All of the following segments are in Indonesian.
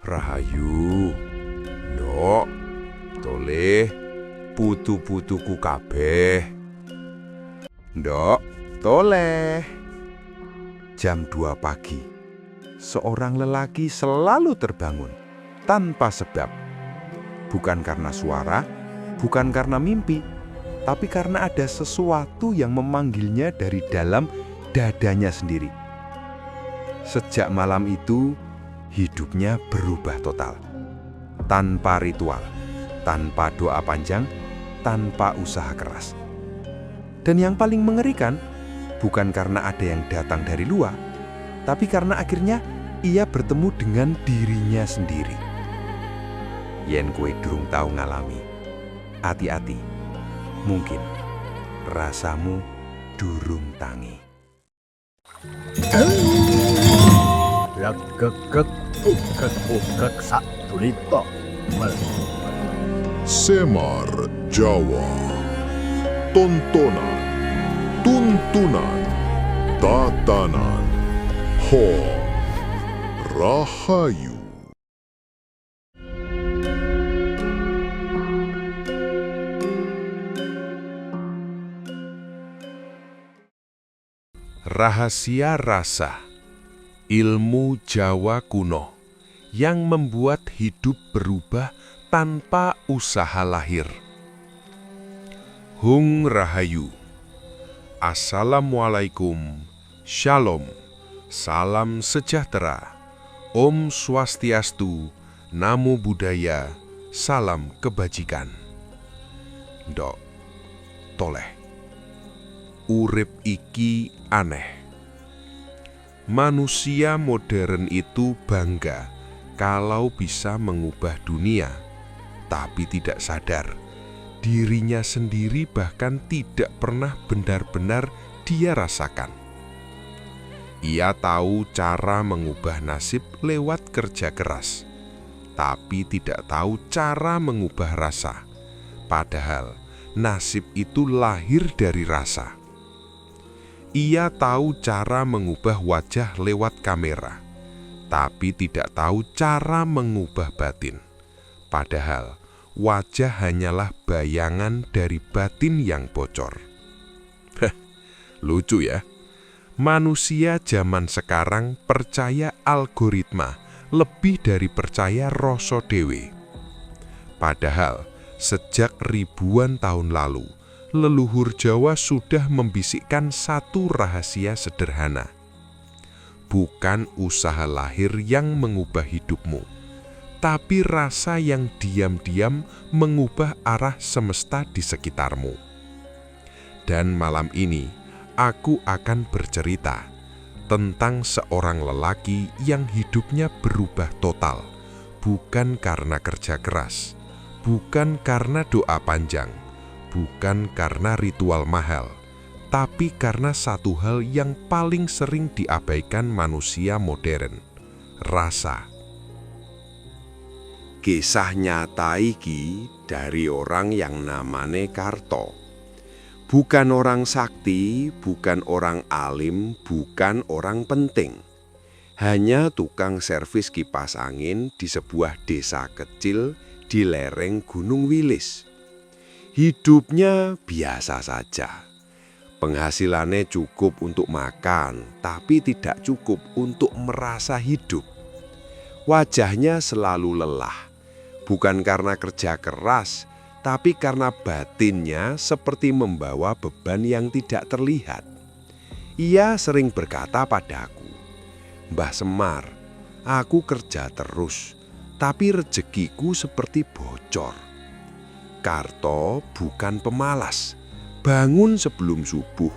Rahayu, ndok, toleh, putu-putuku kabeh. Ndok, toleh. Jam 2 pagi, seorang lelaki selalu terbangun tanpa sebab. Bukan karena suara, bukan karena mimpi, tapi karena ada sesuatu yang memanggilnya dari dalam dadanya sendiri. Sejak malam itu, hidupnya berubah total. Tanpa ritual, tanpa doa panjang, tanpa usaha keras. Dan yang paling mengerikan, bukan karena ada yang datang dari luar, tapi karena akhirnya ia bertemu dengan dirinya sendiri. Yen kue durung tahu ngalami, hati-hati, mungkin rasamu durung tangi. Semar Jawa. Tontonan, tuntunan, tatanan, ho, rahayu. Rahasia rasa, ilmu Jawa kuno yang membuat hidup berubah tanpa usaha lahir. Hung Rahayu. Assalamualaikum, Shalom, salam sejahtera, Om Swastiastu, Namo Buddhaya, salam kebajikan. Ndok, toleh. Urip iki aneh. Manusia modern itu bangga kalau bisa mengubah dunia, tapi tidak sadar dirinya sendiri bahkan tidak pernah benar-benar dia rasakan. Ia tahu cara mengubah nasib lewat kerja keras, tapi tidak tahu cara mengubah rasa. Padahal nasib itu lahir dari rasa. Ia tahu cara mengubah wajah lewat kamera, tapi tidak tahu cara mengubah batin. Padahal wajah hanyalah bayangan dari batin yang bocor. Lucu ya? Manusia zaman sekarang percaya algoritma lebih dari percaya rasa dewe. Padahal sejak ribuan tahun lalu, leluhur Jawa sudah membisikkan satu rahasia sederhana. Bukan usaha lahir yang mengubah hidupmu, tapi rasa yang diam-diam mengubah arah semesta di sekitarmu. Dan malam ini, aku akan bercerita tentang seorang lelaki yang hidupnya berubah total, bukan karena kerja keras, bukan karena doa panjang, bukan karena ritual mahal, tapi karena satu hal yang paling sering diabaikan manusia modern, rasa. Kisah nyata iki dari orang yang namanya Karto. Bukan orang sakti, bukan orang alim, bukan orang penting. Hanya tukang servis kipas angin di sebuah desa kecil di lereng Gunung Wilis. Hidupnya biasa saja. Penghasilannya cukup untuk makan, tapi tidak cukup untuk merasa hidup. Wajahnya selalu lelah, bukan karena kerja keras, tapi karena batinnya seperti membawa beban yang tidak terlihat. Ia sering berkata padaku, "Mbah Semar, aku kerja terus, tapi rezekiku seperti bocor." Karto bukan pemalas, bangun sebelum subuh,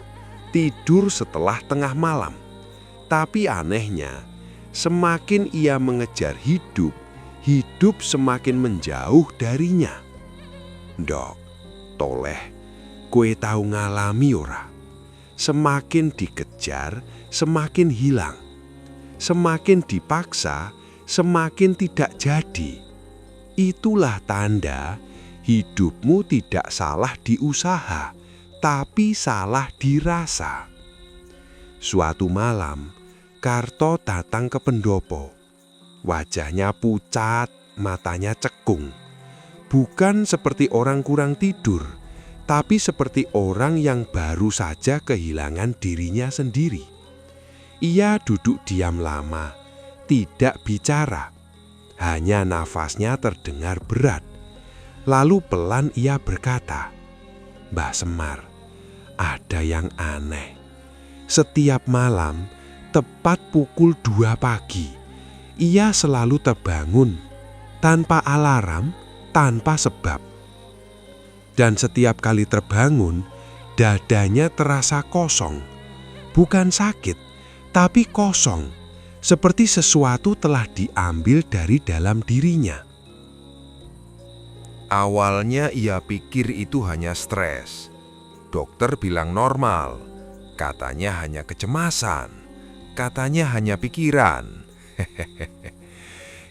tidur setelah tengah malam. Tapi anehnya, semakin ia mengejar hidup, hidup semakin menjauh darinya. Ndok, toleh, kowe tahu ngalami ora? Semakin dikejar, semakin hilang. Semakin dipaksa, semakin tidak jadi. Itulah tanda hidupmu tidak salah di usaha, tapi salah di rasa. Suatu malam, Karto datang ke pendopo. Wajahnya pucat, matanya cekung. Bukan seperti orang kurang tidur, tapi seperti orang yang baru saja kehilangan dirinya sendiri. Ia duduk diam lama, tidak bicara. Hanya nafasnya terdengar berat. Lalu pelan ia berkata, "Mbah Semar, ada yang aneh. Setiap malam, tepat pukul 2 pagi, ia selalu terbangun, tanpa alarm, tanpa sebab. Dan setiap kali terbangun, dadanya terasa kosong. Bukan sakit, tapi kosong, seperti sesuatu telah diambil dari dalam dirinya." Awalnya ia pikir itu hanya stres. Dokter bilang normal, katanya hanya kecemasan, katanya hanya pikiran.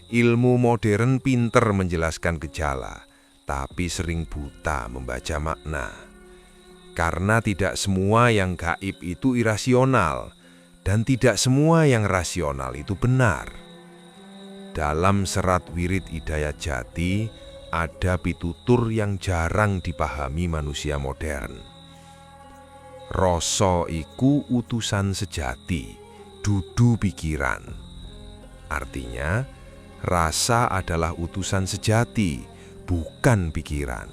Ilmu modern pinter menjelaskan gejala, tapi sering buta membaca makna. Karena tidak semua yang gaib itu irasional, dan tidak semua yang rasional itu benar. Dalam serat Wirid Hidayat Jati, ada pitutur yang jarang dipahami manusia modern. Rasa iku utusan sejati, dudu pikiran. Artinya, rasa adalah utusan sejati, bukan pikiran.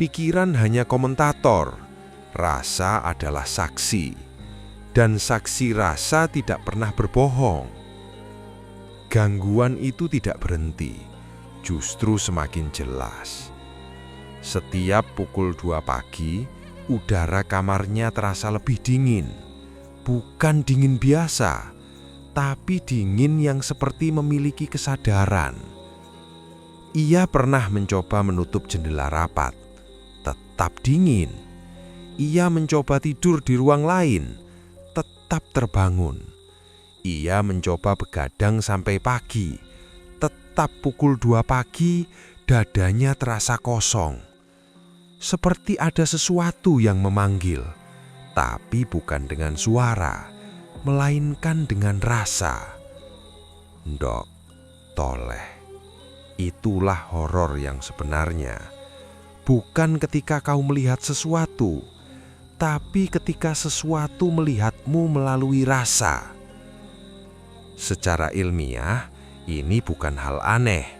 Pikiran hanya komentator, rasa adalah saksi, dan saksi rasa tidak pernah berbohong. Gangguan itu tidak berhenti, justru semakin jelas. Setiap pukul 2 pagi, udara kamarnya terasa lebih dingin. Bukan dingin biasa, tapi dingin yang seperti memiliki kesadaran. Ia pernah mencoba menutup jendela rapat, tetap dingin. Ia mencoba tidur di ruang lain, tetap terbangun. Ia mencoba begadang sampai pagi, tetap pukul 2 pagi, dadanya terasa kosong. Seperti ada sesuatu yang memanggil, tapi bukan dengan suara, melainkan dengan rasa. Ndok, toleh. Itulah horor yang sebenarnya. Bukan ketika kau melihat sesuatu, tapi ketika sesuatu melihatmu melalui rasa. Secara ilmiah, ini bukan hal aneh.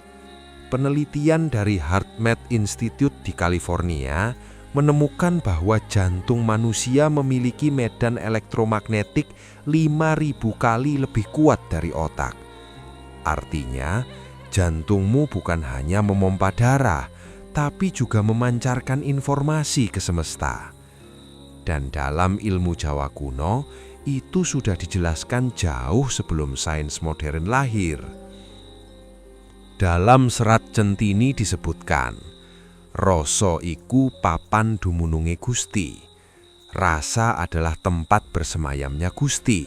Penelitian dari HeartMath Institute di California menemukan bahwa jantung manusia memiliki medan elektromagnetik 5.000 kali lebih kuat dari otak. Artinya, jantungmu bukan hanya memompa darah, tapi juga memancarkan informasi ke semesta. Dan dalam ilmu Jawa kuno, itu sudah dijelaskan jauh sebelum sains modern lahir. Dalam serat Centini disebutkan, rasa iku papan dumununge Gusti. Rasa adalah tempat bersemayamnya Gusti.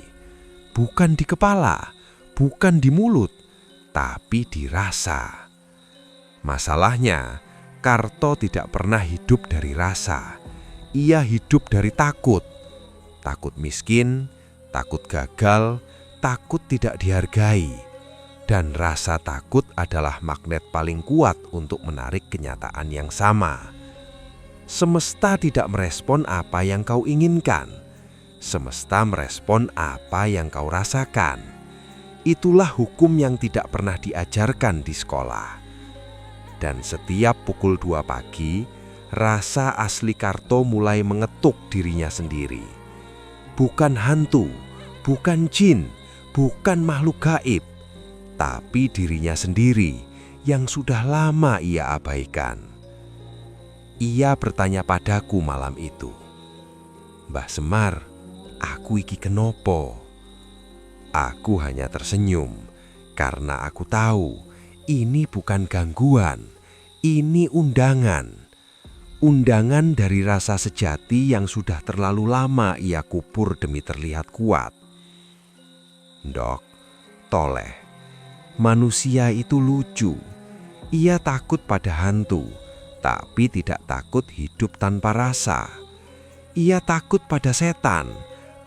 Bukan di kepala, bukan di mulut, tapi di rasa. Masalahnya, Karto tidak pernah hidup dari rasa. Ia hidup dari takut. Takut miskin, takut gagal, takut tidak dihargai. Dan rasa takut adalah magnet paling kuat untuk menarik kenyataan yang sama. Semesta tidak merespon apa yang kau inginkan. Semesta merespon apa yang kau rasakan. Itulah hukum yang tidak pernah diajarkan di sekolah. Dan setiap pukul 2 pagi, rasa asli Karto mulai mengetuk dirinya sendiri. Bukan hantu, bukan jin, bukan makhluk gaib, tapi dirinya sendiri yang sudah lama ia abaikan. Ia bertanya padaku malam itu, "Mbah Semar, aku iki kenopo?" Aku hanya tersenyum karena aku tahu ini bukan gangguan, ini undangan. Undangan dari rasa sejati yang sudah terlalu lama ia kubur demi terlihat kuat. Ndok, toleh. Manusia itu lucu. Ia takut pada hantu, tapi tidak takut hidup tanpa rasa. Ia takut pada setan,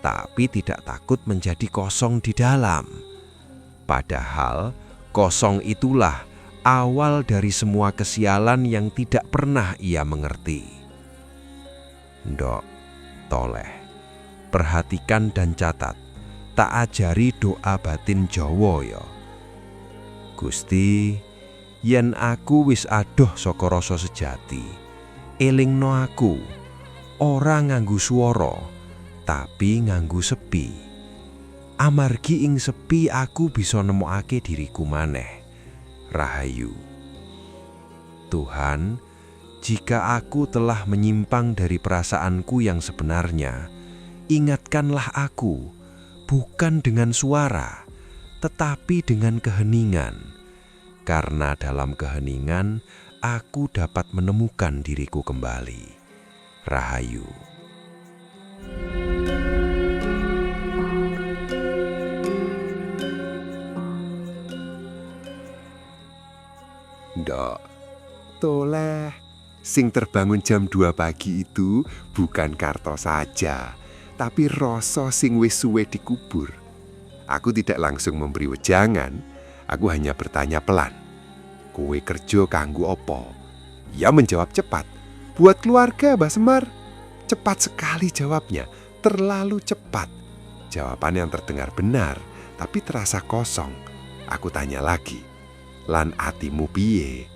tapi tidak takut menjadi kosong di dalam. Padahal kosong itulah awal dari semua kesialan yang tidak pernah ia mengerti. Ndok, toleh, perhatikan dan catat, tak ajari doa batin Jawa ya. Gusti, yen aku wis adoh saka rasa sejati, elingno aku, ora nganggo swara, tapi nganggo sepi. Amargi ing sepi aku bisa nemokake diriku maneh. Rahayu. Tuhan, jika aku telah menyimpang dari perasaanku yang sebenarnya, ingatkanlah aku, bukan dengan suara, tetapi dengan keheningan. Karena dalam keheningan, aku dapat menemukan diriku kembali. Rahayu. Ndok, toleh, sing terbangun jam 2 pagi itu bukan Karto saja, tapi rasa sing wis suwe dikubur. Aku tidak langsung memberi wejangan, aku hanya bertanya pelan. Kowe kerja kanggo opo? Ia menjawab cepat. Buat keluarga, Mbah Semar. Cepat sekali jawabnya, terlalu cepat. Jawaban yang terdengar benar, tapi terasa kosong. Aku tanya lagi. Lan atimu piye?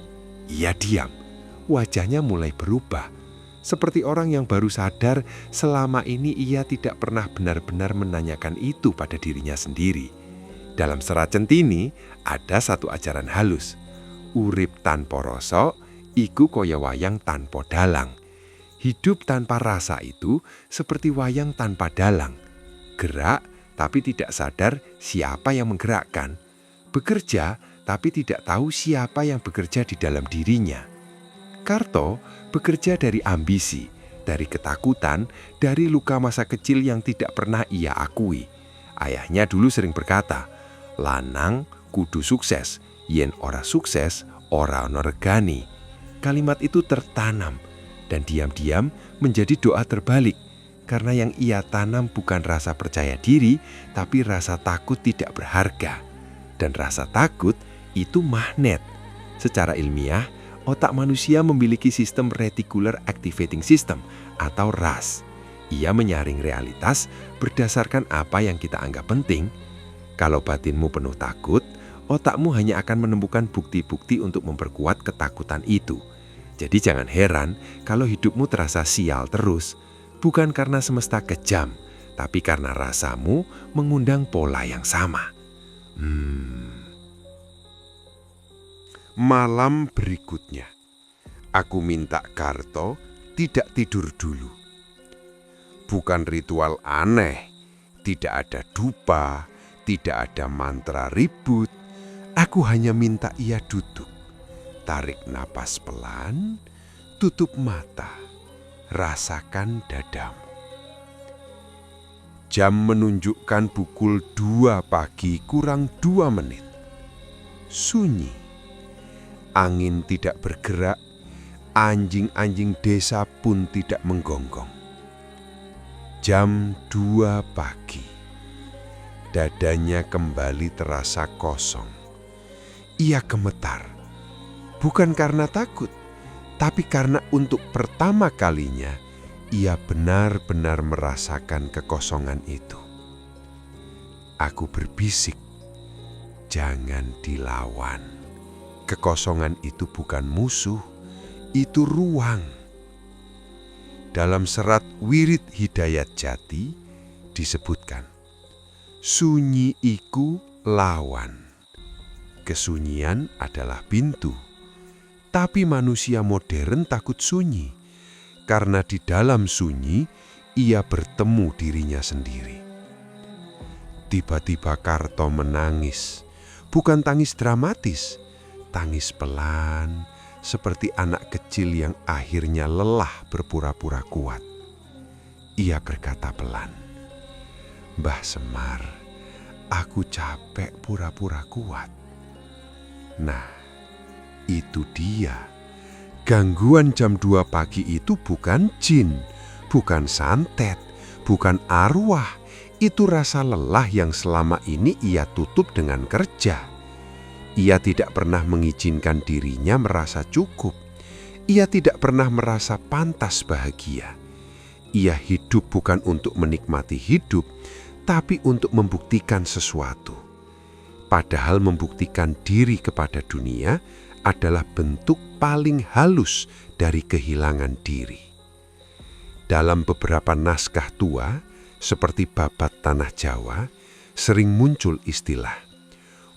Ia diam. Wajahnya mulai berubah. Seperti orang yang baru sadar selama ini ia tidak pernah benar-benar menanyakan itu pada dirinya sendiri. Dalam Serat Centini ada satu ajaran halus. Urip tanpa rasa, iku kaya wayang tanpa dalang. Hidup tanpa rasa itu seperti wayang tanpa dalang. Gerak tapi tidak sadar siapa yang menggerakkan. Bekerja tapi tidak tahu siapa yang bekerja di dalam dirinya. Karto bekerja dari ambisi, dari ketakutan, dari luka masa kecil yang tidak pernah ia akui. Ayahnya dulu sering berkata, lanang kudu sukses, yen ora sukses, ora ono regani. Kalimat itu tertanam dan diam-diam menjadi doa terbalik. Karena yang ia tanam bukan rasa percaya diri, tapi rasa takut tidak berharga. Dan rasa takut itu magnet. Secara ilmiah, otak manusia memiliki sistem Reticular Activating System atau RAS. Ia menyaring realitas berdasarkan apa yang kita anggap penting. Kalau batinmu penuh takut, otakmu hanya akan menemukan bukti-bukti untuk memperkuat ketakutan itu. Jadi jangan heran kalau hidupmu terasa sial terus, bukan karena semesta kejam, tapi karena rasamu mengundang pola yang sama. Malam berikutnya, aku minta Karto tidak tidur dulu. Bukan ritual aneh, tidak ada dupa, tidak ada mantra ribut. Aku hanya minta ia duduk, tarik napas pelan, tutup mata, rasakan dadamu. Jam menunjukkan pukul 2 pagi kurang 2 menit. Sunyi. Angin tidak bergerak, anjing-anjing desa pun tidak menggonggong. Jam 2 pagi. Dadanya kembali terasa kosong. Ia gemetar. Bukan karena takut, tapi karena untuk pertama kalinya ia benar-benar merasakan kekosongan itu. Aku berbisik, jangan dilawan. Kekosongan itu bukan musuh, itu ruang. Dalam serat Wirid Hidayat Jati disebutkan, sunyi iku lawan. Kesunyian adalah pintu. Tapi manusia modern takut sunyi, karena di dalam sunyi ia bertemu dirinya sendiri. Tiba-tiba Karto menangis, bukan tangis dramatis, tangis pelan, seperti anak kecil yang akhirnya lelah berpura-pura kuat. Ia berkata pelan, "Mbah Semar, aku capek pura-pura kuat." Nah, itu dia. Gangguan jam 2 pagi itu bukan jin, bukan santet, bukan arwah. Itu rasa lelah yang selama ini ia tutup dengan kerja. Ia tidak pernah mengizinkan dirinya merasa cukup. Ia tidak pernah merasa pantas bahagia. Ia hidup bukan untuk menikmati hidup, tapi untuk membuktikan sesuatu. Padahal membuktikan diri kepada dunia adalah bentuk paling halus dari kehilangan diri. Dalam beberapa naskah tua, seperti Babat Tanah Jawa, sering muncul istilah,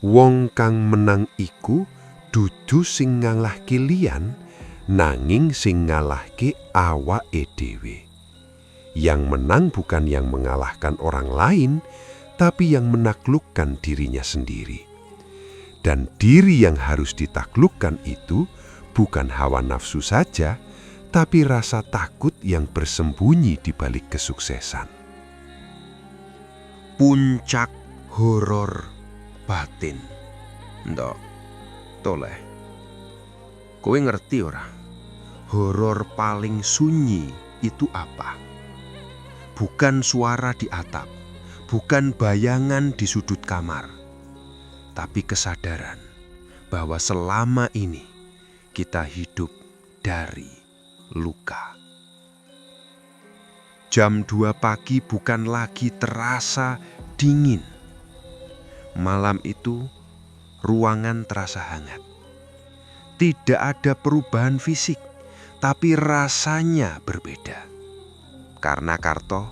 "Wong kang menang iku dudu sing ngalahke liyan, nanging sing ngalahke awake dhewe." Yang menang bukan yang mengalahkan orang lain, tapi yang menaklukkan dirinya sendiri. Dan diri yang harus ditaklukkan itu bukan hawa nafsu saja, tapi rasa takut yang bersembunyi di balik kesuksesan. Puncak horor batin. Ndok, toleh. Kowe ngerti ora? Horor paling sunyi itu apa? Bukan suara di atap, bukan bayangan di sudut kamar, tapi kesadaran bahwa selama ini kita hidup dari luka. Jam 2 pagi bukan lagi terasa dingin. Malam itu ruangan terasa hangat. Tidak ada perubahan fisik, tapi rasanya berbeda. Karena Karto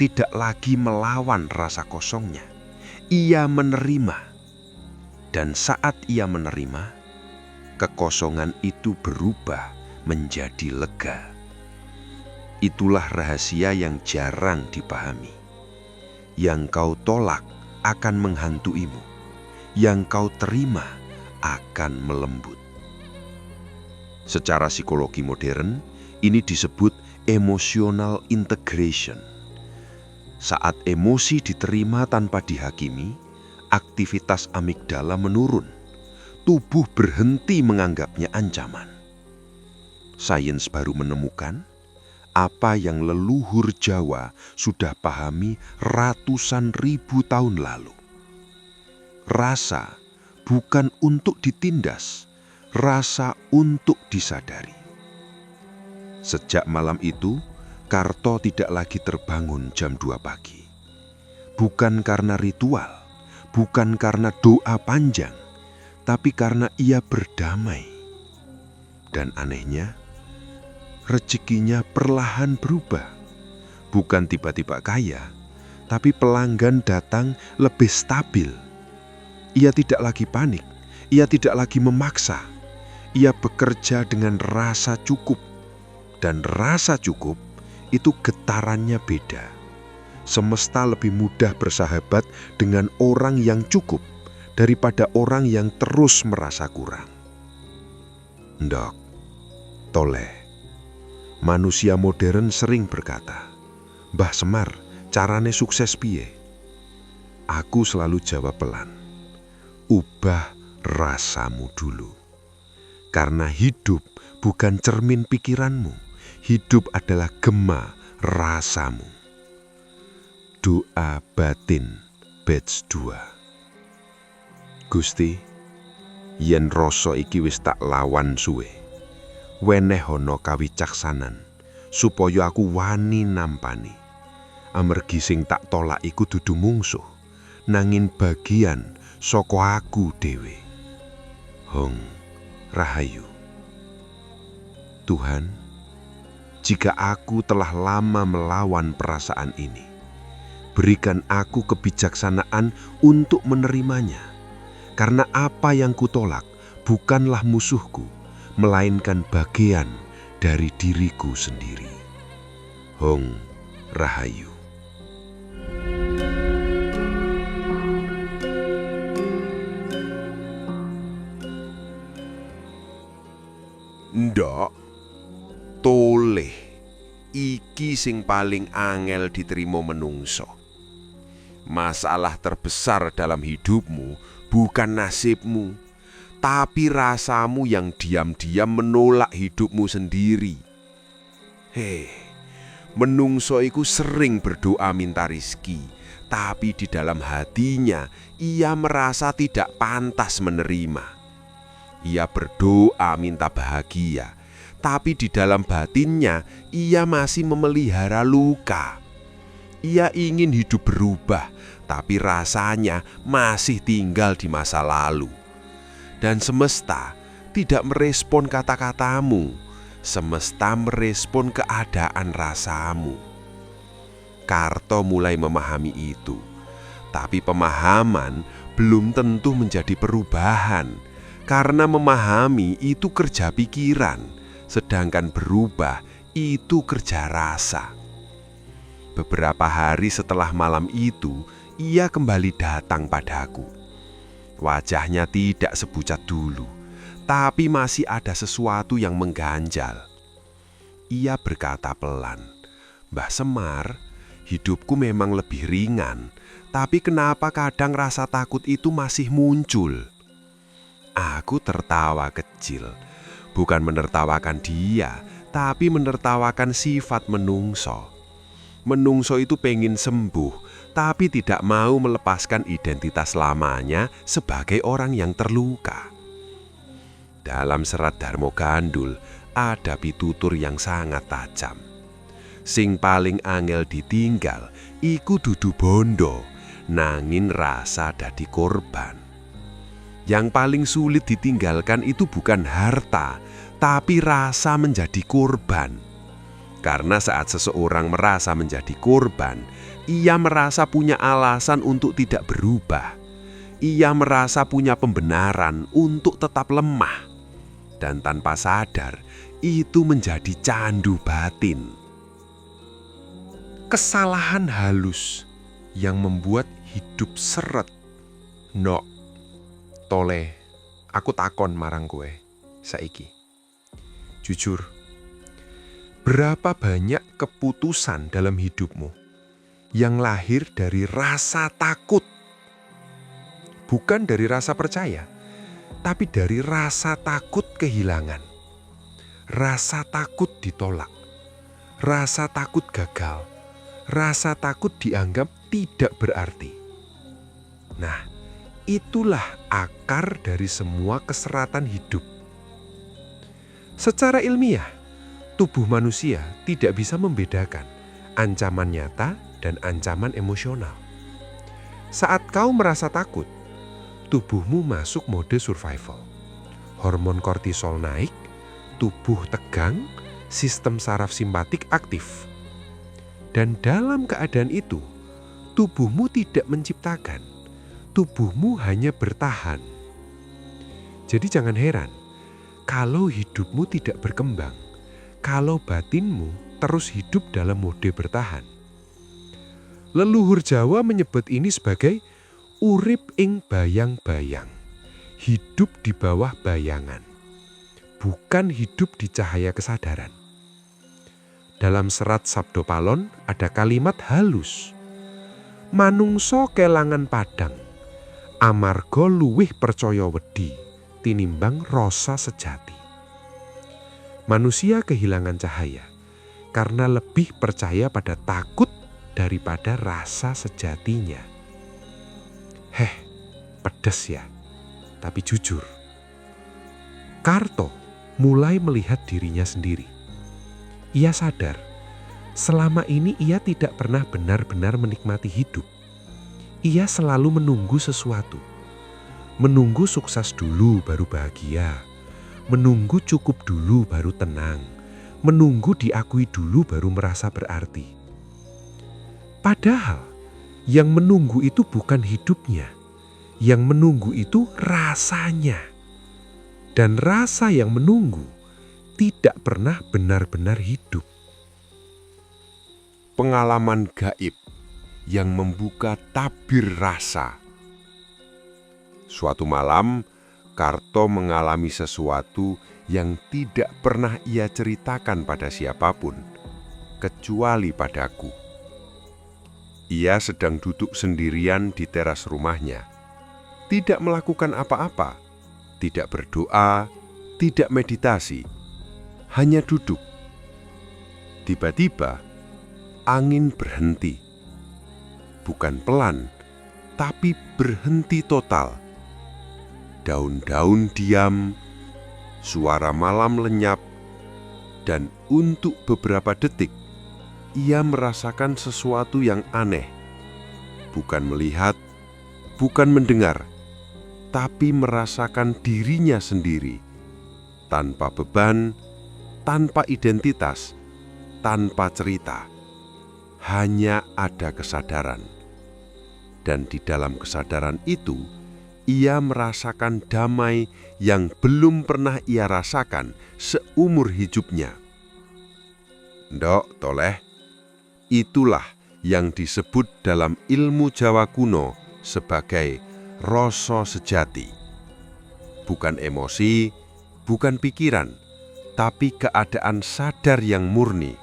tidak lagi melawan rasa kosongnya. Ia menerima. Dan saat ia menerima, kekosongan itu berubah menjadi lega. Itulah rahasia yang jarang dipahami. Yang kau tolak akan menghantuimu. Yang kau terima akan melembut. Secara psikologi modern, ini disebut emotional integration. Saat emosi diterima tanpa dihakimi, aktivitas amigdala menurun. Tubuh berhenti menganggapnya ancaman. Sains baru menemukan apa yang leluhur Jawa sudah pahami ratusan ribu tahun lalu. Rasa bukan untuk ditindas, rasa untuk disadari. Sejak malam itu, Karto tidak lagi terbangun jam 2 pagi. Bukan karena ritual, bukan karena doa panjang, tapi karena ia berdamai. Dan anehnya, rezekinya perlahan berubah. Bukan tiba-tiba kaya, tapi pelanggan datang lebih stabil. Ia tidak lagi panik, ia tidak lagi memaksa. Ia bekerja dengan rasa cukup. Dan rasa cukup itu getarannya beda. Semesta lebih mudah bersahabat dengan orang yang cukup daripada orang yang terus merasa kurang. Ndok, toleh. Manusia modern sering berkata, "Mbah Semar, carane sukses piye?" Aku selalu jawab pelan, ubah rasamu dulu. Karena hidup bukan cermin pikiranmu. Hidup adalah gema rasamu. Doa batin batch 2. Gusti, yen rasa iki wis tak lawan suwe, wenehono kawicaksanan supaya aku wani nampani. Amergi sing tak tolak iku dudu mungsuh, nanging bagian saka aku dhewe. Hong Rahayu. Tuhan, jika aku telah lama melawan perasaan ini, berikan aku kebijaksanaan untuk menerimanya. Karena apa yang kutolak bukanlah musuhku, melainkan bagian dari diriku sendiri. Hong Rahayu. Ndok, toleh, iki sing paling angel diterima menungso. Masalah terbesar dalam hidupmu bukan nasibmu, tapi rasamu yang diam-diam menolak hidupmu sendiri. Menungso iku sering berdoa minta rizki, tapi di dalam hatinya ia merasa tidak pantas menerima. Ia berdoa minta bahagia, tapi di dalam batinnya ia masih memelihara luka. Ia ingin hidup berubah, tapi rasanya masih tinggal di masa lalu. Dan semesta tidak merespon kata-katamu, semesta merespon keadaan rasamu. Karto mulai memahami itu, tapi pemahaman belum tentu menjadi perubahan, karena memahami itu kerja pikiran, sedangkan berubah itu kerja rasa. Beberapa hari setelah malam itu, ia kembali datang padaku. Wajahnya tidak sepucat dulu, tapi masih ada sesuatu yang mengganjal. Ia berkata pelan, "Mbah Semar, hidupku memang lebih ringan, tapi kenapa kadang rasa takut itu masih muncul?" Aku tertawa kecil, bukan menertawakan dia, tapi menertawakan sifat menungso. Menungso itu pengen sembuh, tapi tidak mau melepaskan identitas lamanya sebagai orang yang terluka. Dalam serat Darmo Gandul ada pitutur yang sangat tajam. Sing paling angel ditinggal iku dudu bondo, nangin rasa dadi korban. Yang paling sulit ditinggalkan itu bukan harta, tapi rasa menjadi korban. Karena saat seseorang merasa menjadi korban, ia merasa punya alasan untuk tidak berubah. Ia merasa punya pembenaran untuk tetap lemah. Dan tanpa sadar, itu menjadi candu batin. Kesalahan halus yang membuat hidup seret. Nok, tole, aku takon marang kowe saiki. Jujur, berapa banyak keputusan dalam hidupmu yang lahir dari rasa takut? Bukan dari rasa percaya, tapi dari rasa takut kehilangan. Rasa takut ditolak, rasa takut gagal, rasa takut dianggap tidak berarti. Nah, itulah akar dari semua keseratan hidup. Secara ilmiah, tubuh manusia tidak bisa membedakan ancaman nyata dan ancaman emosional. Saat kau merasa takut, tubuhmu masuk mode survival. Hormon kortisol naik, tubuh tegang, sistem saraf simpatik aktif. Dan dalam keadaan itu, tubuhmu tidak menciptakan, tubuhmu hanya bertahan. Jadi jangan heran kalau hidupmu tidak berkembang, kalau batinmu terus hidup dalam mode bertahan. Leluhur Jawa menyebut ini sebagai urip ing bayang-bayang, hidup di bawah bayangan, bukan hidup di cahaya kesadaran. Dalam serat Sabdo Palon ada kalimat halus, manungso kelangan padang, amarga luwih percaya wedi tinimbang rasa sejati. Manusia kehilangan cahaya karena lebih percaya pada takut daripada rasa sejatinya. Pedes ya, tapi jujur. Karto mulai melihat dirinya sendiri. Ia sadar, selama ini ia tidak pernah benar-benar menikmati hidup. Ia selalu menunggu sesuatu. Menunggu sukses dulu baru bahagia. Menunggu cukup dulu baru tenang. Menunggu diakui dulu baru merasa berarti. Padahal yang menunggu itu bukan hidupnya. Yang menunggu itu rasanya. Dan rasa yang menunggu tidak pernah benar-benar hidup. Pengalaman gaib yang membuka tabir rasa. Suatu malam, Karto mengalami sesuatu yang tidak pernah ia ceritakan pada siapapun, kecuali padaku. Ia sedang duduk sendirian di teras rumahnya, tidak melakukan apa-apa, tidak berdoa, tidak meditasi, hanya duduk. Tiba-tiba, angin berhenti. bukan pelan, tapi berhenti total. Daun-daun diam, suara malam lenyap, dan untuk beberapa detik ia merasakan sesuatu yang aneh. Bukan melihat, bukan mendengar, tapi merasakan dirinya sendiri, tanpa beban, tanpa identitas, tanpa cerita. Hanya ada kesadaran. Dan di dalam kesadaran itu, ia merasakan damai yang belum pernah ia rasakan seumur hidupnya. Ndok toleh, itulah yang disebut dalam ilmu Jawa kuno sebagai rasa sejati. Bukan emosi, bukan pikiran, tapi keadaan sadar yang murni.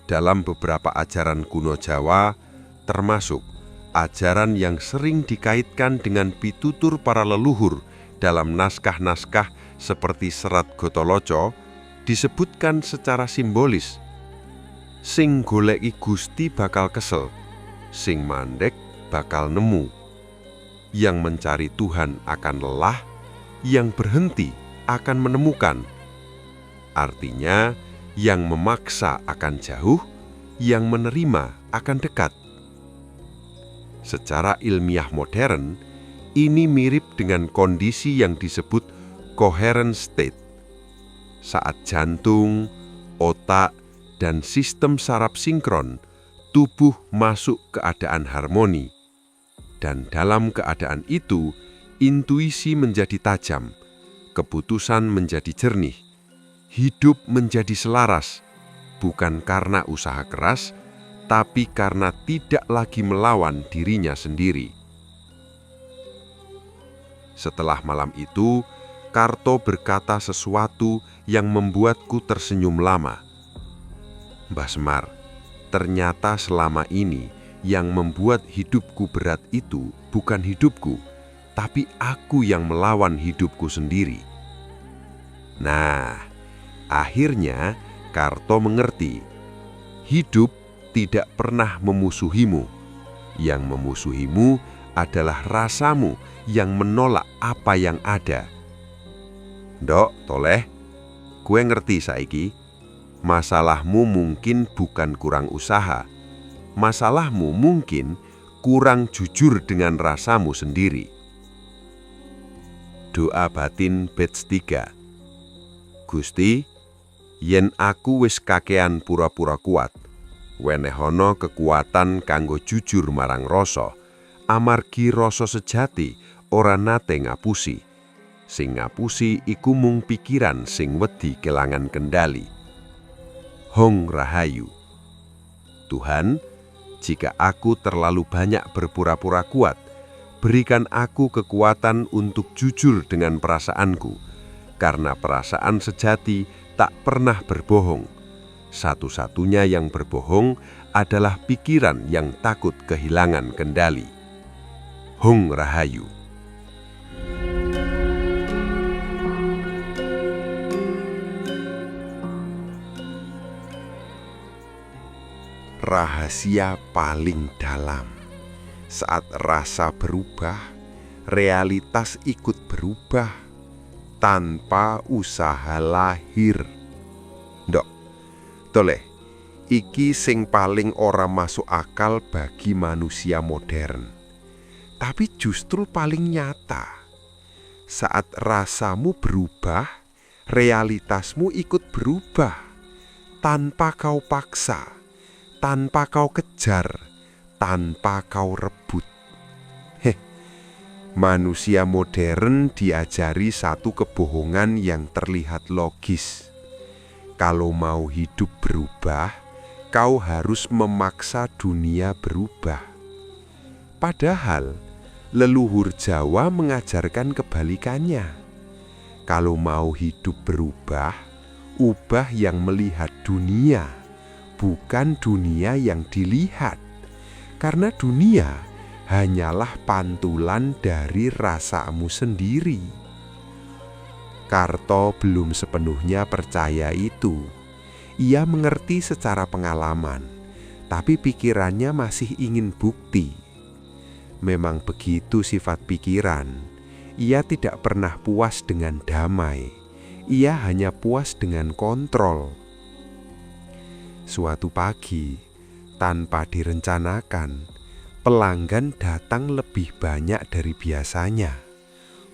Dalam beberapa ajaran kuno Jawa, termasuk ajaran yang sering dikaitkan dengan pitutur para leluhur dalam naskah-naskah seperti Serat Gotoloco, disebutkan secara simbolis. Sing goleki Gusti bakal kesel, sing mandek bakal nemu. Yang mencari Tuhan akan lelah, yang berhenti akan menemukan. Artinya, yang memaksa akan jauh, yang menerima akan dekat. Secara ilmiah modern, ini mirip dengan kondisi yang disebut coherent state. Saat jantung, otak, dan sistem saraf sinkron, tubuh masuk keadaan harmoni. Dan dalam keadaan itu, intuisi menjadi tajam, keputusan menjadi jernih, hidup menjadi selaras, bukan karena usaha keras, tapi karena tidak lagi melawan dirinya sendiri. Setelah malam itu, Karto berkata sesuatu yang membuatku tersenyum lama. Mbah Semar, ternyata selama ini yang membuat hidupku berat itu bukan hidupku, tapi aku yang melawan hidupku sendiri. Nah, akhirnya Karto mengerti, hidup tidak pernah memusuhimu. Yang memusuhimu adalah rasamu yang menolak apa yang ada. Ndok, toleh, gue ngerti saiki. Masalahmu mungkin bukan kurang usaha. Masalahmu mungkin kurang jujur dengan rasamu sendiri. Doa batin batch 3. Gusti, yen aku wis kakean pura-pura kuat, wenehono kekuatan kanggo jujur marang rasa, amargi rasa sejati ora nate ngapusi. Sing ngapusi iku mung pikiran sing wedi kelangan kendali. Hong Rahayu. Tuhan, jika aku terlalu banyak berpura-pura kuat, berikan aku kekuatan untuk jujur dengan perasaanku, karena perasaan sejati tak pernah berbohong. Satu-satunya yang berbohong adalah pikiran yang takut kehilangan kendali. Hong Rahayu. Rahasia paling dalam. Saat rasa berubah, realitas ikut berubah tanpa usaha lahir. Ndok, toleh, iki sing paling ora masuk akal bagi manusia modern. Tapi justru paling nyata. Saat rasamu berubah, realitasmu ikut berubah tanpa kau paksa, tanpa kau kejar, tanpa kau rebut. Manusia modern diajari satu kebohongan yang terlihat logis. Kalau mau hidup berubah, kau harus memaksa dunia berubah. Padahal, leluhur Jawa mengajarkan kebalikannya. Kalau mau hidup berubah, ubah yang melihat dunia, bukan dunia yang dilihat. Karena dunia hanyalah pantulan dari rasamu sendiri. Karto belum sepenuhnya percaya itu. Ia mengerti secara pengalaman, tapi pikirannya masih ingin bukti. Memang begitu sifat pikiran. Ia tidak pernah puas dengan damai. Ia hanya puas dengan kontrol. Suatu pagi, tanpa direncanakan, pelanggan datang lebih banyak dari biasanya.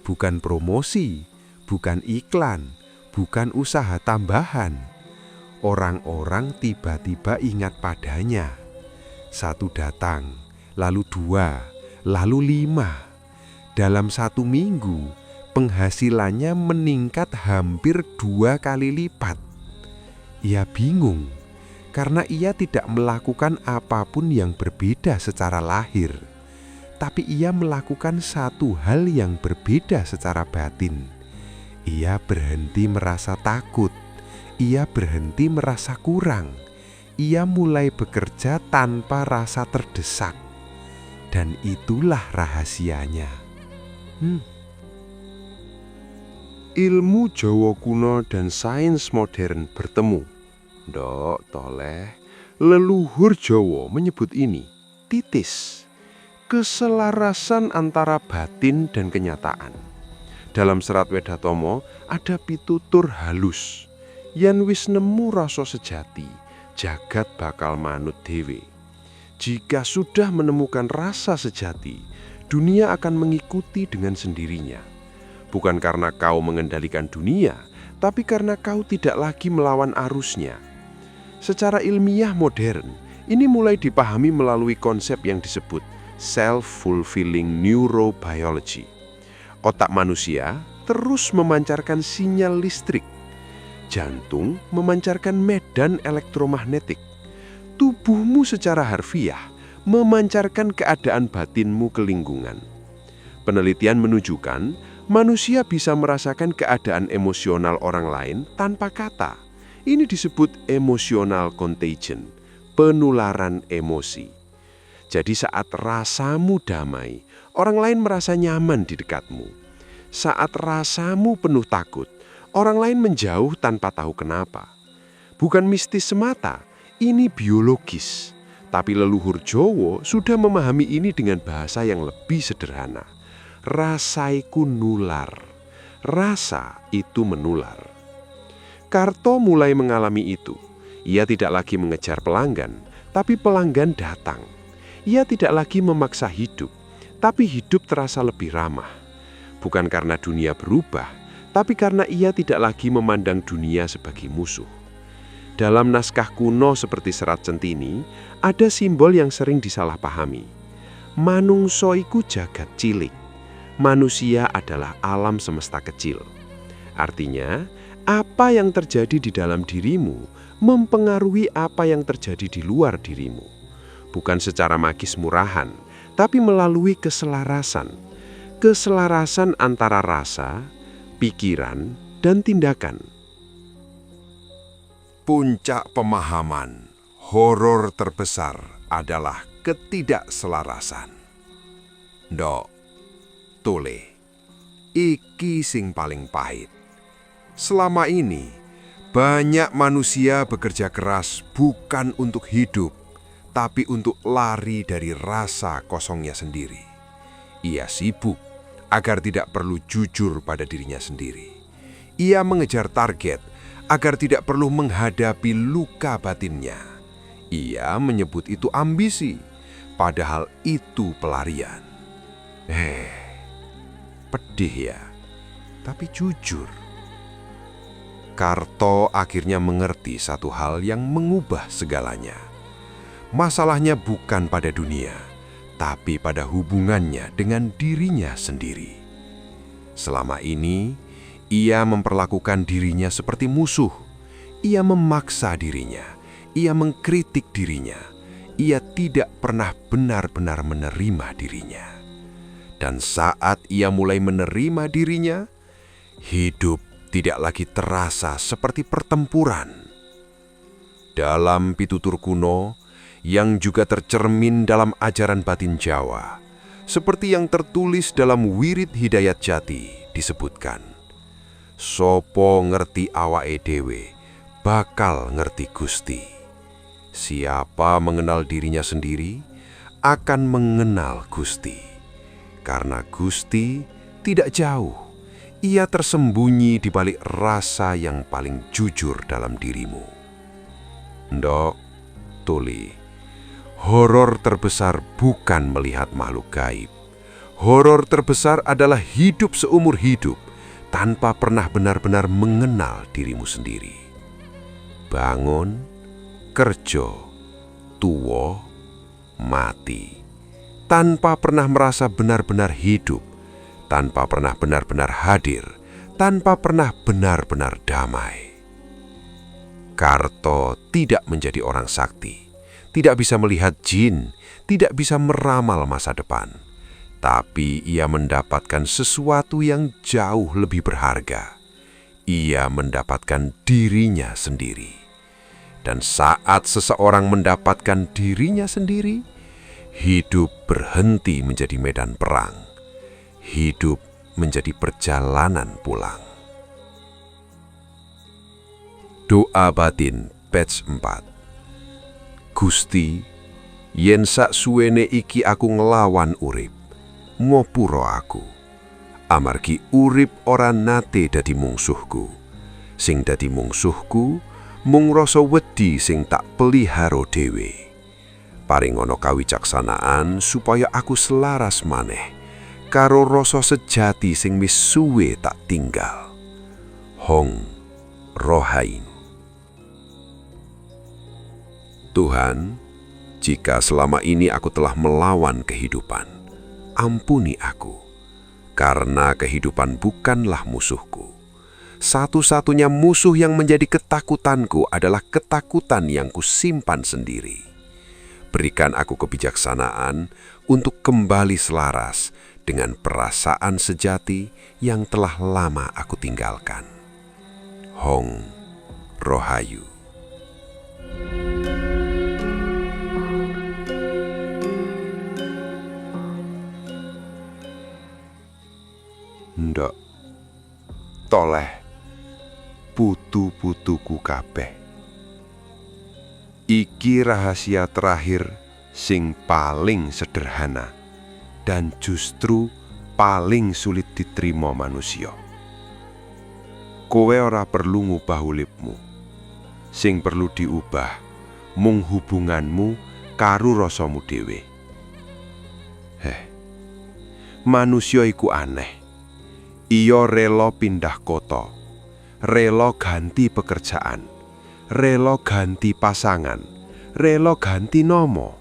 Bukan promosi, bukan iklan, bukan usaha tambahan. Orang-orang tiba-tiba ingat padanya. Satu datang, lalu 2, lalu 5. Dalam 1 minggu, penghasilannya meningkat hampir 2 kali lipat. Ia bingung, karena ia tidak melakukan apapun yang berbeda secara lahir. Tapi ia melakukan satu hal yang berbeda secara batin. Ia berhenti merasa takut. Ia berhenti merasa kurang. Ia mulai bekerja tanpa rasa terdesak. Dan itulah rahasianya. Ilmu Jawa kuno dan sains modern bertemu. Ndok toleh, leluhur Jawa menyebut ini titis, keselarasan antara batin dan kenyataan. Dalam serat Wedatomo ada pitutur halus, yen wis nemu rasa sejati, jagat bakal manut dhewe. Jika sudah menemukan rasa sejati, dunia akan mengikuti dengan sendirinya. Bukan karena kau mengendalikan dunia, tapi karena kau tidak lagi melawan arusnya. Secara ilmiah modern, ini mulai dipahami melalui konsep yang disebut self-fulfilling neurobiology. Otak manusia terus memancarkan sinyal listrik. Jantung memancarkan medan elektromagnetik. Tubuhmu secara harfiah memancarkan keadaan batinmu ke lingkungan. Penelitian menunjukkan manusia bisa merasakan keadaan emosional orang lain tanpa kata. Ini disebut emotional contagion, penularan emosi. Jadi saat rasamu damai, orang lain merasa nyaman di dekatmu. Saat rasamu penuh takut, orang lain menjauh tanpa tahu kenapa. Bukan mistis semata, ini biologis. Tapi leluhur Jawa sudah memahami ini dengan bahasa yang lebih sederhana. Rasaiku nular. Rasa itu menular. Karto mulai mengalami itu. Ia tidak lagi mengejar pelanggan, tapi pelanggan datang. Ia tidak lagi memaksa hidup, tapi hidup terasa lebih ramah. Bukan karena dunia berubah, tapi karena ia tidak lagi memandang dunia sebagai musuh. Dalam naskah kuno seperti Serat Centini, ada simbol yang sering disalahpahami. Manungso iku jagat cilik. Manusia adalah alam semesta kecil. Artinya, apa yang terjadi di dalam dirimu mempengaruhi apa yang terjadi di luar dirimu. Bukan secara magis murahan, tapi melalui keselarasan. Keselarasan antara rasa, pikiran, dan tindakan. Puncak pemahaman, horor terbesar adalah ketidakselarasan. Ndok, tole, iki sing paling pahit. Selama ini, banyak manusia bekerja keras bukan untuk hidup, tapi untuk lari dari rasa kosongnya sendiri. Ia sibuk agar tidak perlu jujur pada dirinya sendiri. Ia mengejar target agar tidak perlu menghadapi luka batinnya. Ia menyebut itu ambisi, padahal itu pelarian. Pedih ya, tapi jujur. Karto akhirnya mengerti satu hal yang mengubah segalanya. Masalahnya bukan pada dunia, tapi pada hubungannya dengan dirinya sendiri. Selama ini, ia memperlakukan dirinya seperti musuh. Ia memaksa dirinya, ia mengkritik dirinya. Ia tidak pernah benar-benar menerima dirinya. Dan saat ia mulai menerima dirinya, hidup tidak lagi terasa seperti pertempuran. Dalam pitutur kuno, yang juga tercermin dalam ajaran batin Jawa, seperti yang tertulis dalam Wirid Hidayat Jati, disebutkan, Sopo ngerti awake dhewe, bakal ngerti Gusti. Siapa mengenal dirinya sendiri akan mengenal Gusti. Karena Gusti tidak jauh, Ia tersembunyi di balik rasa yang paling jujur dalam dirimu. Ndok, Tuli, horor terbesar bukan melihat makhluk gaib. Horor terbesar adalah hidup seumur hidup tanpa pernah benar-benar mengenal dirimu sendiri. Bangun, kerja, tuwa, mati, tanpa pernah merasa benar-benar hidup, tanpa pernah benar-benar hadir, tanpa pernah benar-benar damai. Karto tidak menjadi orang sakti, tidak bisa melihat jin, tidak bisa meramal masa depan. Tapi ia mendapatkan sesuatu yang jauh lebih berharga. Ia mendapatkan dirinya sendiri. Dan saat seseorang mendapatkan dirinya sendiri, hidup berhenti menjadi medan perang. Hidup menjadi perjalanan pulang. Doa batin batch 4. Gusti, yen saksuwene iki aku nglawan urip, ngopuro aku. Amargi urip ora nate dadi mungsuhku. Sing dadi mungsuhku mung rasa wedi sing tak pelihara dhewe. Paringono kawicaksanaan supaya aku selaras maneh karo rasa sejati sing wis suwe tak tinggal. Hong Rohain. Tuhan, jika selama ini aku telah melawan kehidupan, ampuni aku, karena kehidupan bukanlah musuhku. Satu-satunya musuh yang menjadi ketakutanku adalah ketakutan yang kusimpan sendiri. Berikan aku kebijaksanaan untuk kembali selaras dengan perasaan sejati yang telah lama aku tinggalkan. Hong Rohayu. Ndok, toleh putu-putuku kabeh. Iki rahasia terakhir sing paling sederhana dan justru paling sulit diterima manusia. Kowe ora perlu ngubah uripmu. Sing perlu diubah mung hubunganmu karo rasamu dhewe. Manusia iku aneh. Ia rela pindah kota, rela ganti pekerjaan, rela ganti pasangan, rela ganti nomo,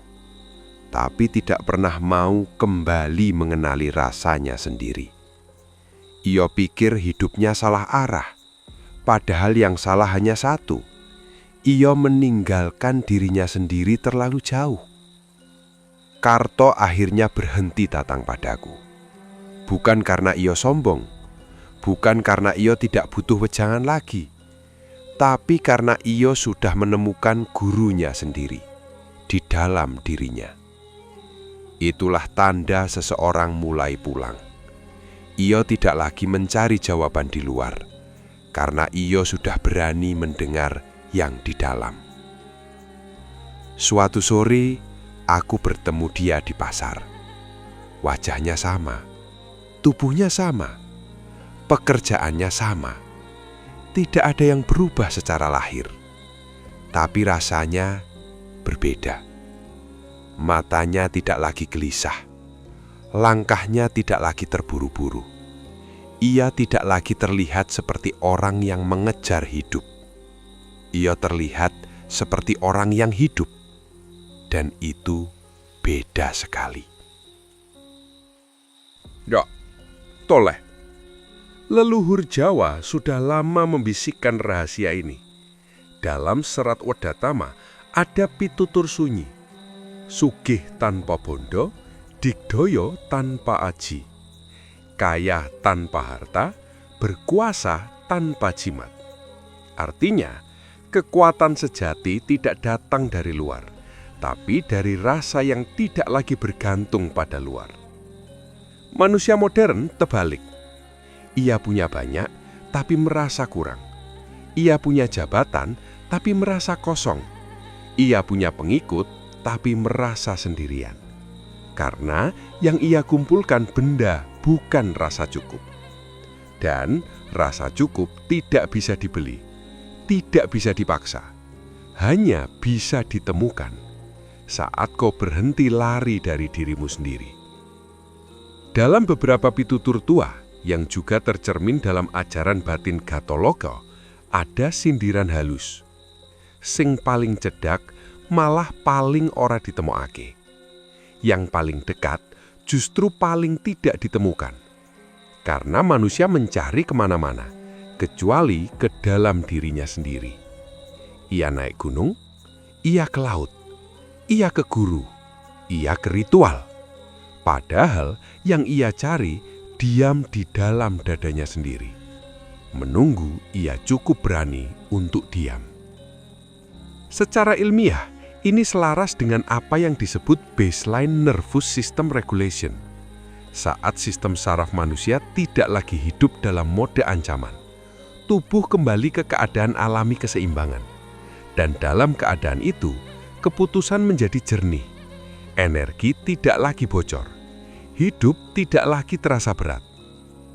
tapi tidak pernah mau kembali mengenali rasanya sendiri. Ia pikir hidupnya salah arah, padahal yang salah hanya satu. Ia meninggalkan dirinya sendiri terlalu jauh. Karto akhirnya berhenti datang padaku. Bukan karena ia sombong, bukan karena ia tidak butuh wejangan lagi, tapi karena ia sudah menemukan gurunya sendiri di dalam dirinya. Itulah tanda seseorang mulai pulang. Ia tidak lagi mencari jawaban di luar, karena ia sudah berani mendengar yang di dalam. Suatu sore, aku bertemu dia di pasar. Wajahnya sama, tubuhnya sama, pekerjaannya sama. Tidak ada yang berubah secara lahir, tapi rasanya berbeda. Matanya tidak lagi gelisah, langkahnya tidak lagi terburu-buru. Ia tidak lagi terlihat seperti orang yang mengejar hidup. Ia terlihat seperti orang yang hidup, dan itu beda sekali. Ndok, toleh. Leluhur Jawa sudah lama membisikkan rahasia ini. Dalam serat Wedatama ada pitutur sunyi. Sugih tanpa bondo, digdaya tanpa aji. Kaya tanpa harta, berkuasa tanpa jimat. Artinya, kekuatan sejati tidak datang dari luar, tapi dari rasa yang tidak lagi bergantung pada luar. Manusia modern terbalik. Ia punya banyak, tapi merasa kurang. Ia punya jabatan, tapi merasa kosong. Ia punya pengikut, tapi merasa sendirian. Karena yang ia kumpulkan benda, bukan rasa cukup. Dan rasa cukup tidak bisa dibeli, tidak bisa dipaksa, hanya bisa ditemukan saat kau berhenti lari dari dirimu sendiri. Dalam beberapa pitutur tua yang juga tercermin dalam ajaran batin Gatoloka, ada sindiran halus. Sing paling cedak malah paling ora ditemokake. Yang paling dekat justru paling tidak ditemukan. Karena manusia mencari kemana-mana, kecuali ke dalam dirinya sendiri. Ia naik gunung, ia ke laut, ia ke guru, ia ke ritual. Padahal yang ia cari diam di dalam dadanya sendiri. Menunggu ia cukup berani untuk diam. Secara ilmiah, ini selaras dengan apa yang disebut baseline nervous system regulation. Saat sistem saraf manusia tidak lagi hidup dalam mode ancaman, tubuh kembali ke keadaan alami keseimbangan. Dan dalam keadaan itu, keputusan menjadi jernih. Energi tidak lagi bocor. Hidup tidak lagi terasa berat.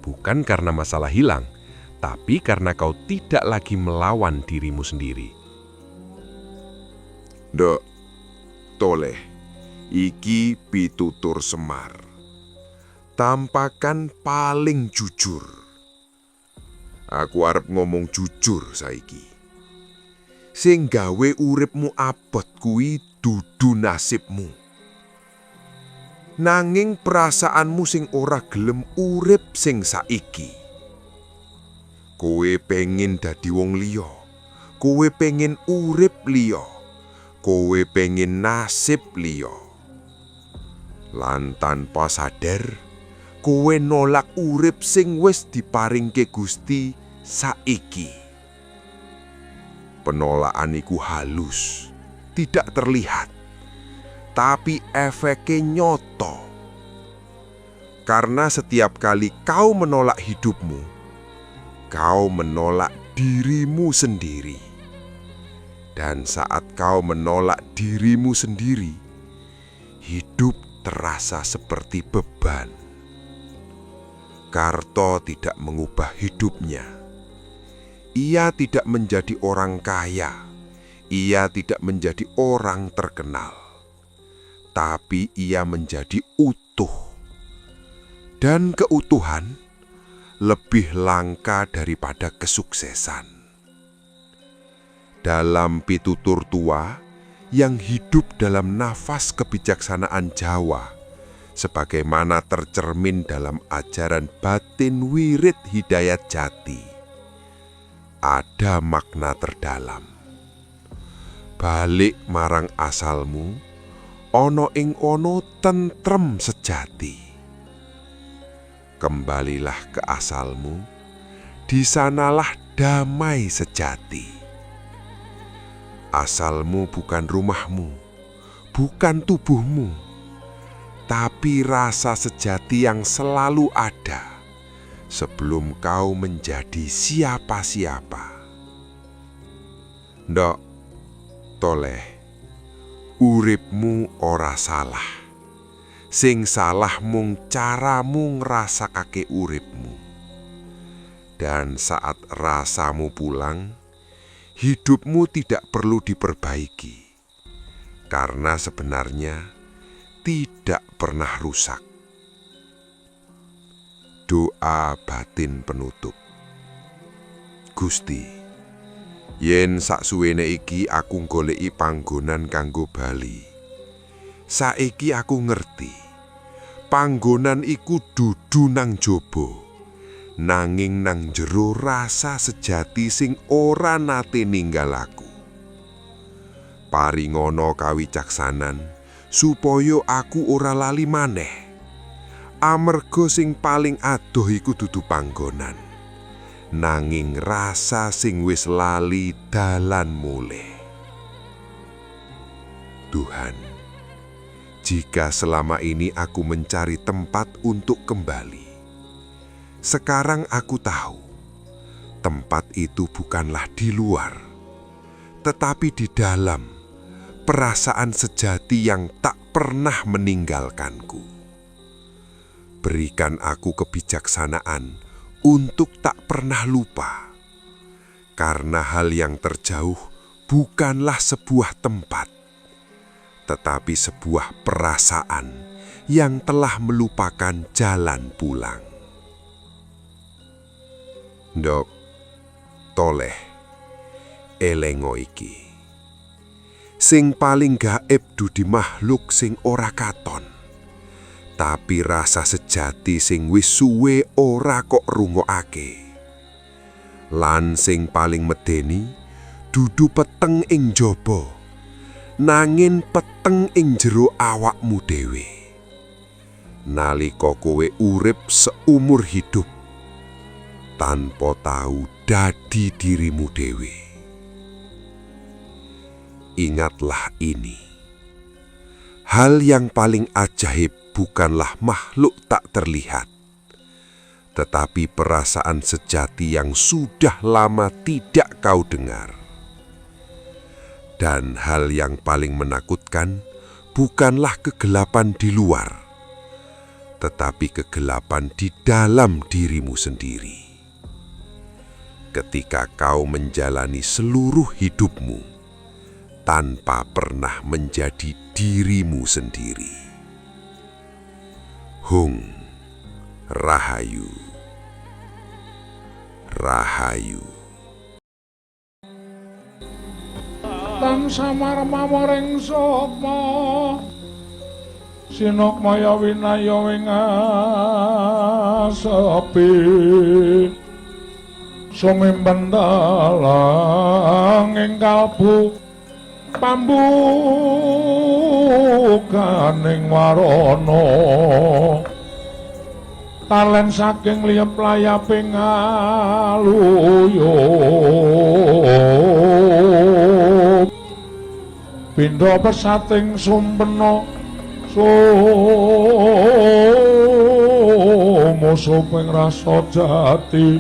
Bukan karena masalah hilang, tapi karena kau tidak lagi melawan dirimu sendiri. Nduk, toleh, iki pitutur Semar. Tampakan paling jujur. Aku arep ngomong jujur saiki. Sing gawe uripmu abot kuwi dudu nasibmu. Nanging perasaanmu sing ora gelem urip sing saiki. Kowe pengin dadi wong liya. Kowe pengin urip liya. Kowe pengin nasib liya. Lan tanpa sadar, kowe nolak urip sing wis diparingke Gusti saiki. Penolakan iku halus, tidak terlihat, tapi efeknya nyata. Karena setiap kali kau menolak hidupmu, kau menolak dirimu sendiri. Dan saat kau menolak dirimu sendiri, hidup terasa seperti beban. Karto tidak mengubah hidupnya. Ia tidak menjadi orang kaya. Ia tidak menjadi orang terkenal. Tapi ia menjadi utuh. Dan keutuhan lebih langka daripada kesuksesan. Dalam pitutur tua yang hidup dalam nafas kebijaksanaan Jawa, sebagaimana tercermin dalam ajaran batin wirid Hidayat Jati, ada makna terdalam. Balik marang asalmu, ono ing ono tentrem sejati. Kembalilah ke asalmu, di sanalah damai sejati. Asalmu bukan rumahmu, bukan tubuhmu, tapi rasa sejati yang selalu ada sebelum kau menjadi siapa-siapa. Ndok, toleh, uripmu ora salah. Sing salah mung caramu ngrasakake uripmu. Dan saat rasamu pulang, hidupmu tidak perlu diperbaiki, karena sebenarnya tidak pernah rusak. Doa batin penutup. Gusti, yen saksuwene iki aku goleki panggonan kanggo bali. Saiki aku ngerti, panggonan iku dudu nang jaba. Nanging nang jero rasa sejati sing ora nate ninggal aku. Paringono kawicaksanan supaya aku ora lali maneh. Amarga sing paling adoh iku dudu panggonan, nanging rasa sing wis lali dalan mulih. Tuhan, jika selama ini aku mencari tempat untuk kembali, sekarang aku tahu, tempat itu bukanlah di luar, tetapi di dalam, perasaan sejati yang tak pernah meninggalkanku. Berikan aku kebijaksanaan untuk tak pernah lupa, karena hal yang terjauh bukanlah sebuah tempat, tetapi sebuah perasaan yang telah melupakan jalan pulang. Ndok, toleh, elengo iki. Sing paling gaib dudi makhluk sing ora katon, tapi rasa sejati sing wis suwe ora kok rungokake. Lan sing paling medeni dudu peteng ing jaba, nanging peteng ing jero awakmu dhewe. Nalika kowe urip seumur hidup tanpa tahu dadi dirimu dhewe. Ingatlah ini. Hal yang paling ajaib bukanlah makhluk tak terlihat, tetapi perasaan sejati yang sudah lama tidak kau dengar. Dan hal yang paling menakutkan bukanlah kegelapan di luar, tetapi kegelapan di dalam dirimu sendiri. Ketika kau menjalani seluruh hidupmu tanpa pernah menjadi dirimu sendiri. Hung Rahayu. Rahayu. Tan samar mamoring sapa sinok maya winaya wing sepi sumimpen dalang ing kalbu pambukaning warana talen saking liyep layaping aluyup pindha pesating sumpena sumusuping rasa jati